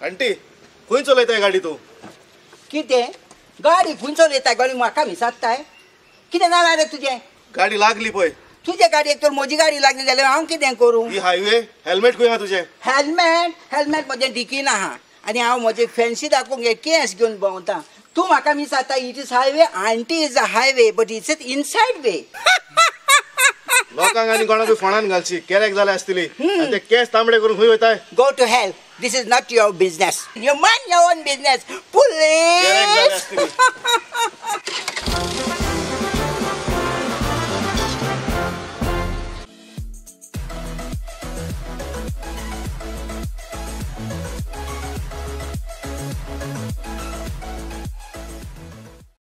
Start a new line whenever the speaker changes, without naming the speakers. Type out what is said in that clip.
aunty खंय चलयताय गाडी तू
कितें गाडी खंय चलयताय गाडी म्हाका विचारताय कितें जालां रे तुजें
गाडी लागली पळय
तुजे गाडयेक तर म्हजी गाडी लागली जाल्यार हांव कितें करूं
ही हायवे हेल्मेट खंय आहा तुजें
हेल्मेट म्हजें डिकीन आहा आनी हांव म्हजे फॅन्सी दाखोवंक केस घेवन भोंवता तूं म्हाका विचारता it is highway aunty is a highway but it's inside way
लोकांक आनी कोणाक फोणान घालची केरेक जाले आसतली ते केस तांबडे करून खंय वयताय
go to help this is not your business you mind your own business police